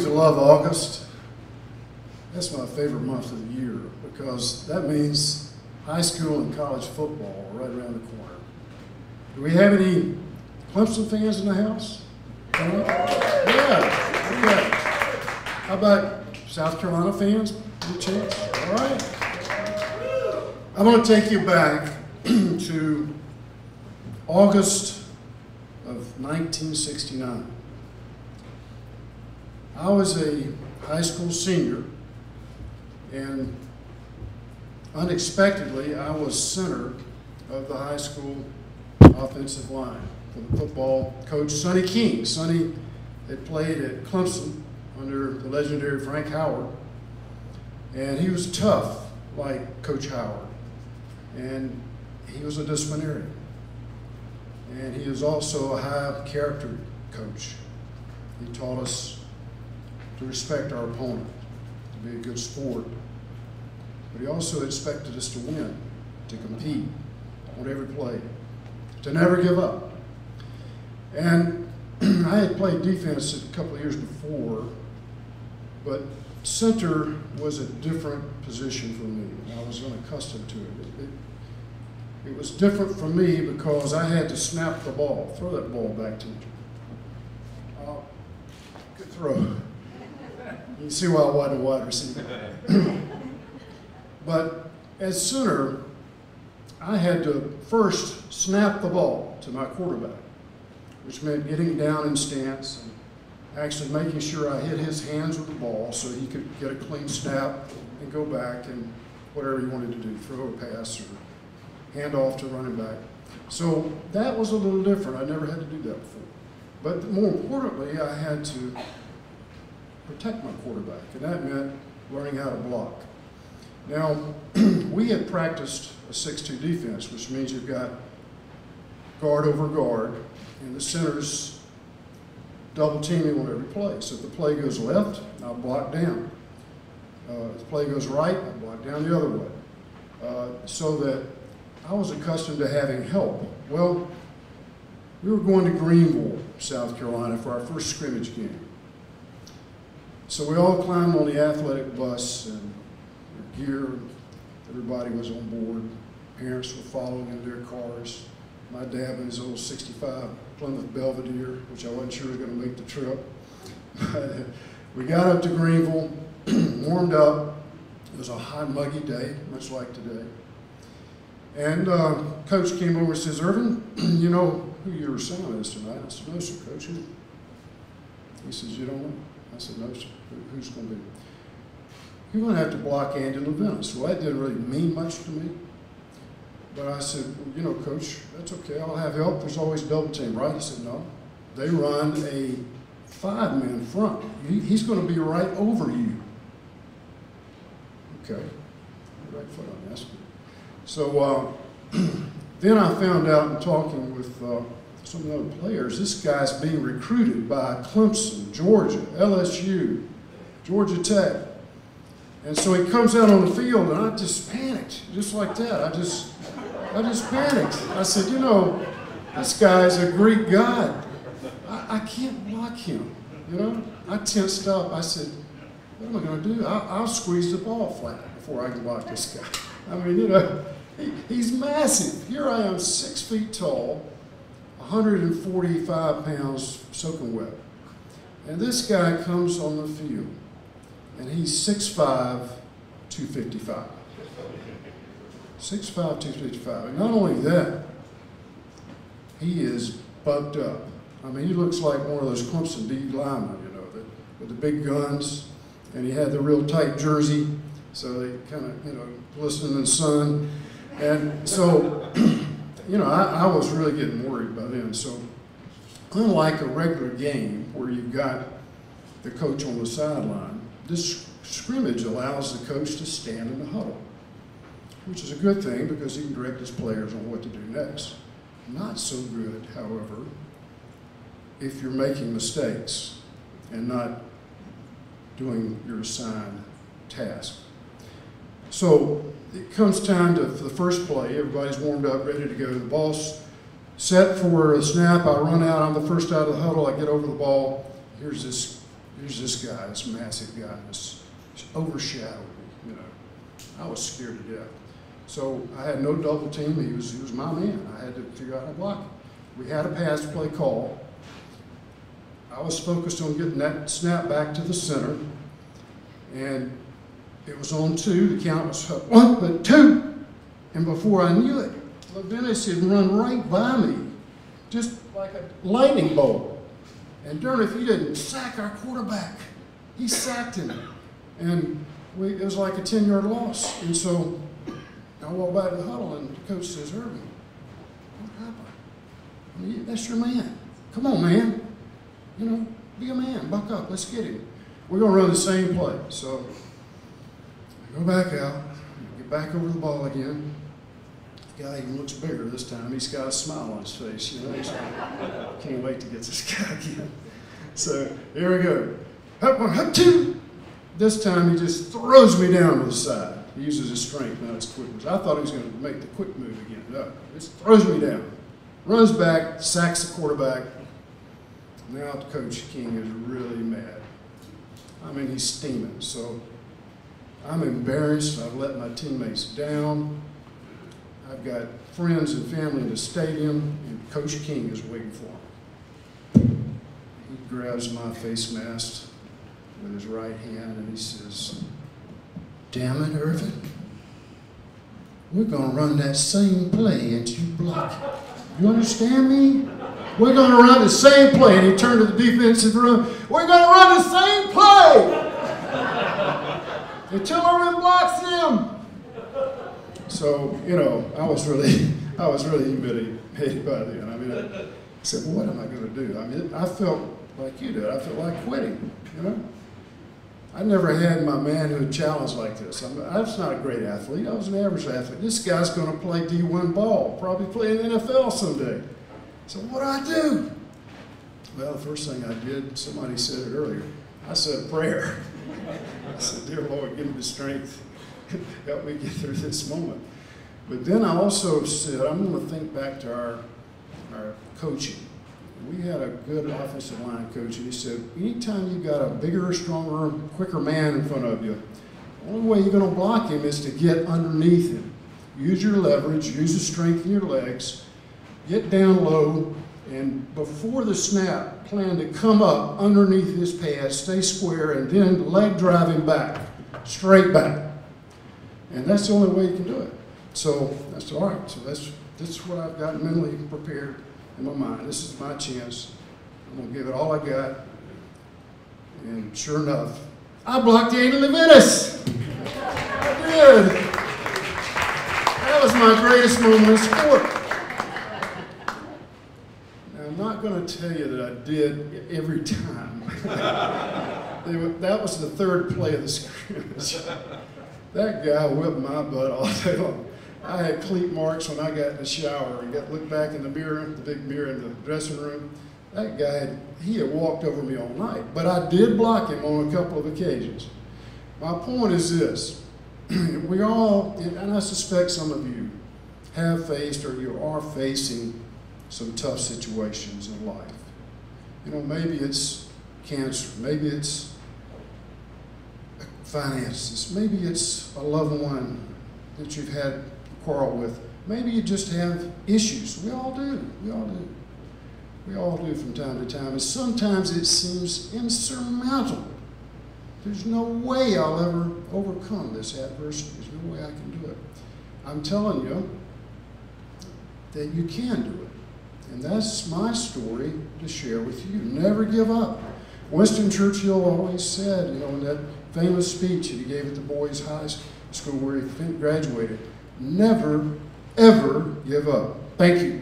Love August. That's my favorite month of the year because that means high school and college football are right around the corner. Do we have any Clemson fans in the house? Yeah, okay. How about South Carolina fans? Any chance? All right. I'm going to take you back to August of 1969. I was a high school senior, and unexpectedly, I was center of the high school offensive line for the football coach, Sonny King. Sonny had played at Clemson under the legendary Frank Howard, and he was tough like Coach Howard, and he was a disciplinarian, and he was also a high character coach. He taught us to respect our opponent, to be a good sport. But he also expected us to win, to compete on every play, to never give up. And I had played defense a couple of years before, but center was a different position for me. I was unaccustomed to it. It was different for me because I had to snap the ball, throw that ball back to him. Good throw. You can see why I wasn't a wide receiver. But as center, I had to first snap the ball to my quarterback, which meant getting down in stance and actually making sure I hit his hands with the ball so he could get a clean snap and go back and whatever he wanted to do, throw a pass or hand off to running back. So that was a little different. I never had to do that before. But more importantly, I had to protect my quarterback, and that meant learning how to block. Now, we had practiced a 6-2 defense, which means you've got guard over guard, and the center's double teaming on every play. So if the play goes left, I'll block down. If the play goes right, I'll block down the other way. So that I was accustomed to having help. Well, we were going to Greenville, South Carolina for our first scrimmage game. So we all climbed on the athletic bus, and their gear, everybody was on board. Parents were following in their cars. My dad in his old 65 Plymouth Belvedere, which I wasn't sure was going to make the trip. We got up to Greenville, warmed up. It was a hot, muggy day, much like today. And Coach came over and says, "Ervin, you know who your assignment is tonight?" I said, "No, sir, Coach." Who? He says, "You don't know?" I said, "No, sir. Who's going to be?" "You're going to have to block Andy Levinas." Well, that didn't really mean much to me. But I said, "Well, you know, Coach, that's okay. I'll have help. There's always double team, right?" He said, "No. They run a 5-man front. He's going to be right over you." Okay. Right foot on that. So then I found out in talking with some of the other players, this guy's being recruited by Clemson, Georgia, LSU, Georgia Tech. And so he comes out on the field, and I just panicked, just like that. I just panicked. I said, "You know, this guy's a Greek god. I can't block him, you know?" I tensed up. I said, "What am I going to do? I'll squeeze the ball flat before I can block this guy." I mean, you know, he's massive. Here I am, 6 feet tall, 145 pounds soaking wet. And this guy comes on the field, and he's 6'5", 255. 6'5", 255. And not only that, he is bucked up. I mean, he looks like one of those Clemson D linemen, you know, with the big guns, and he had the real tight jersey, so they kind of, you know, glistened in the sun. And so, you know, I was really getting worried by then. So, unlike a regular game where you've got the coach on the sideline, this scrimmage allows the coach to stand in the huddle, which is a good thing because he can direct his players on what to do next. Not so good, however, if you're making mistakes and not doing your assigned task. So it comes time for the first play. Everybody's warmed up, ready to go. The ball's set for a snap. I run out. I'm the first out of the huddle. I get over the ball. Here's this guy, this massive guy, this overshadowed me. You know, I was scared to death. So I had no double team. He was my man. I had to figure out how to block him. We had a pass play call. I was focused on getting that snap back to the center, and it was on 2. The count was 1, but 2, and before I knew it, Levinas had run right by me, just like a lightning bolt. And darn if he didn't sack our quarterback. He sacked him, and it was like a 10-yard loss. And so I walked back to the huddle, and the coach says, "Ervin, what happened? I mean, that's your man. Come on, man. You know, be a man. Buck up. Let's get him. We're going to run the same play." So I go back out, get back over the ball again. The guy even looks bigger this time. He's got a smile on his face. You know, he's like, can't wait to get this guy again. So here we go. Up 1, up 2. This time he just throws me down to the side. He uses his strength, not his quickness. I thought he was going to make the quick move again. No, just throws me down. Runs back, sacks the quarterback. Now Coach King is really mad. I mean, he's steaming. So I'm embarrassed. I've let my teammates down. I've got friends and family in the stadium, and Coach King is waiting for him. He grabs my face mask with his right hand, and he says, "Damn it, Ervin. We're going to run that same play and you block it. You understand me? We're going to run the same play." And he turned to the defensive room. "We're going to run the same play until Ervin blocks him." So, you know, I was really humiliated by then. I mean, I said, "Well, what am I going to do?" I mean, I felt like you did. I felt like quitting, you know. I never had my manhood challenge like this. I was not a great athlete. I was an average athlete. This guy's going to play D1 ball, probably play in the NFL someday. So what do I do? Well, the first thing I did, somebody said it earlier, I said a prayer. I said, "Dear Lord, give me the strength. Help me get through this moment." But then I also said, I'm going to think back to our coaching. We had a good offensive line coach, and he said, anytime you got a bigger, stronger, quicker man in front of you, the only way you're going to block him is to get underneath him. Use your leverage, use the strength in your legs, get down low, and before the snap, plan to come up underneath his pad, stay square, and then leg drive him back, straight back. And that's the only way you can do it. So that's all right. So that's what I've got mentally prepared in my mind. This is my chance. I'm going to give it all I got. And sure enough, I blocked Andy Levinas. I did. That was my greatest moment of sport. Now, I'm not going to tell you that I did every time. That was the third play of the scrimmage. That guy whipped my butt all day long. I had cleat marks when I got in the shower and looked back in the mirror, the big mirror in the dressing room. That guy, he had walked over me all night, but I did block him on a couple of occasions. My point is this, we all, and I suspect some of you, have faced or you are facing some tough situations in life. You know, maybe it's cancer, maybe it's finances, maybe it's a loved one that you've had quarrel with. Maybe you just have issues. We all do. We all do. We all do from time to time. And sometimes it seems insurmountable. There's no way I'll ever overcome this adversity. There's no way I can do it. I'm telling you that you can do it. And that's my story to share with you. Never give up. Winston Churchill always said, you know, in that famous speech that he gave at the boys' high school where he graduated, never, ever give up. Thank you.